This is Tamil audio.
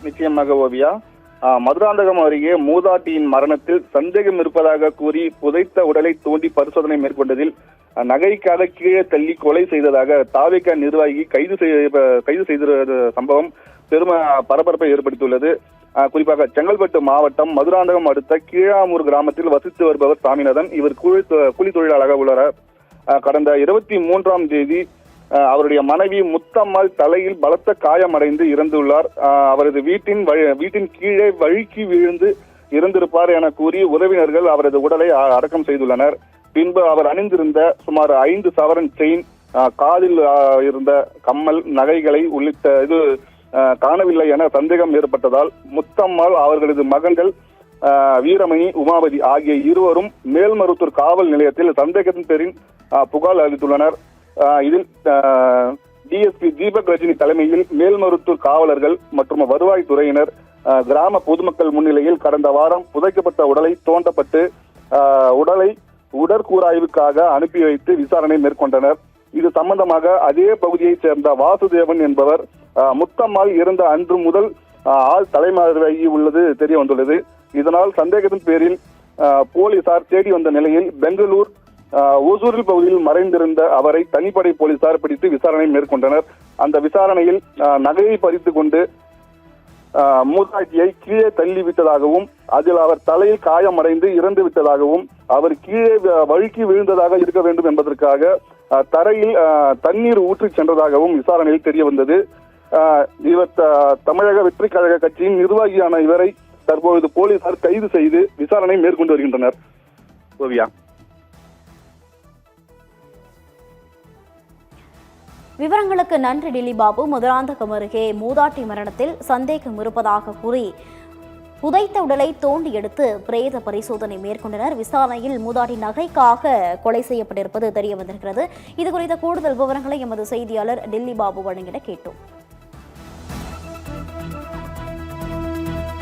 நிச்சயமாக ஓவியா. மதுராந்தகம் அருகே மூதாட்டியின் மரணத்தில் சந்தேகம் இருப்பதாக கூறி புதைத்த உடலை தோண்டி பரிசோதனை மேற்கொண்டதில் நகைக்காக கீழே தள்ளி கொலை செய்ததாக தாவேகா நிர்வாகி கைது செய்த சம்பவம் பெரும் பரபரப்பை ஏற்படுத்தியுள்ளது. குறிப்பாக செங்கல்பட்டு மாவட்டம் மதுராந்தகம் அடுத்த கீழாமூர் கிராமத்தில் வசித்து வருபவர் சாமிநாதன். இவர் கூலி தொழிலாளராக உள்ளார். கடந்த 23ஆம் தேதி அவருடைய மனைவி முத்தம்மாள் தலையில் பலத்த காயமடைந்து இறந்துள்ளார். அவரது வீட்டின் கீழே வழுக்கி விழுந்து இறந்திருப்பார் என கூறி உறவினர்கள் அவரது உடலை அடக்கம் செய்துள்ளனர். பின்பு அவர் அணிந்திருந்த சுமார் 5 சவரன் செயின், காதில் இருந்த கம்மல், நகைகளை உள்ளிட்ட காணவில்லை என சந்தேகம் ஏற்பட்டதால் முத்தம்மாள் அவர்களது மகன்கள் வீரமணி, உமாவதி ஆகிய இருவரும் மேல்மருத்தூர் காவல் நிலையத்தில் சந்தேகத்தின் பேரில் புகார் அளித்துள்ளனர். இதில் டிஎஸ்பி தீபக் ரஜினி தலைமையில் மேல்மருத்தூர் காவலர்கள் மற்றும் வருவாய்த்துறையினர் கிராம பொதுமக்கள் முன்னிலையில் கடந்த வாரம் புதைக்கப்பட்ட உடலை தோண்டப்பட்டு உடலை உடற்கூறாய்வுக்காக அனுப்பி வைத்து விசாரணை மேற்கொண்டனர். இது சம்பந்தமாக அதே பகுதியைச் சேர்ந்த வாசுதேவன் என்பவர் முத்தம்மாள் இறந்த அன்று முதல் ஆள் தலைமறைவாகி உள்ளது தெரிய வந்துள்ளது. இதனால் சந்தேகத்தின் பேரில் போலீசார் தேடி வந்த நிலையில் பெங்களூர் ஓசூரில் பகுதியில் மறைந்திருந்த அவரை தனிப்படை போலீசார் பிடித்து விசாரணை மேற்கொண்டனர். அந்த விசாரணையில் நகையை பறித்துக் கொண்டு மூதாட்டியை கீழே தள்ளிவிட்டதாகவும் அதில் அவர் தலையில் காயமடைந்து இறந்து விட்டதாகவும் அவர் கீழே வழுக்கி விழுந்ததாக இருக்க வேண்டும் என்பதற்காக தரையில் தண்ணீர் ஊற்றி சென்றதாகவும் விசாரணையில் தெரிய வந்தது. இவர் தமிழக வெற்றி கழக கட்சியின் நிர்வாகியான இவரை தற்பொழுது போலீசார் கைது செய்து விசாரணை மேற்கொண்டு வருகின்றனர். ஓவியா. விவரங்களுக்கு நன்றி டில்லி பாபு. மதுராந்தகம் அருகே மூதாட்டி மரணத்தில் சந்தேகம் இருப்பதாக கூறி புதைத்த உடலை தோண்டி எடுத்து பிரேத பரிசோதனை மேற்கொண்டனர். விசாரணையில் மூதாட்டி நகைக்காக கொலை செய்யப்பட்டிருப்பது தெரிய வந்திருக்கிறது. இது குறித்த கூடுதல் விவரங்களை எமது செய்தியாளர் டில்லி பாபு வழங்கிட கேட்டோம்.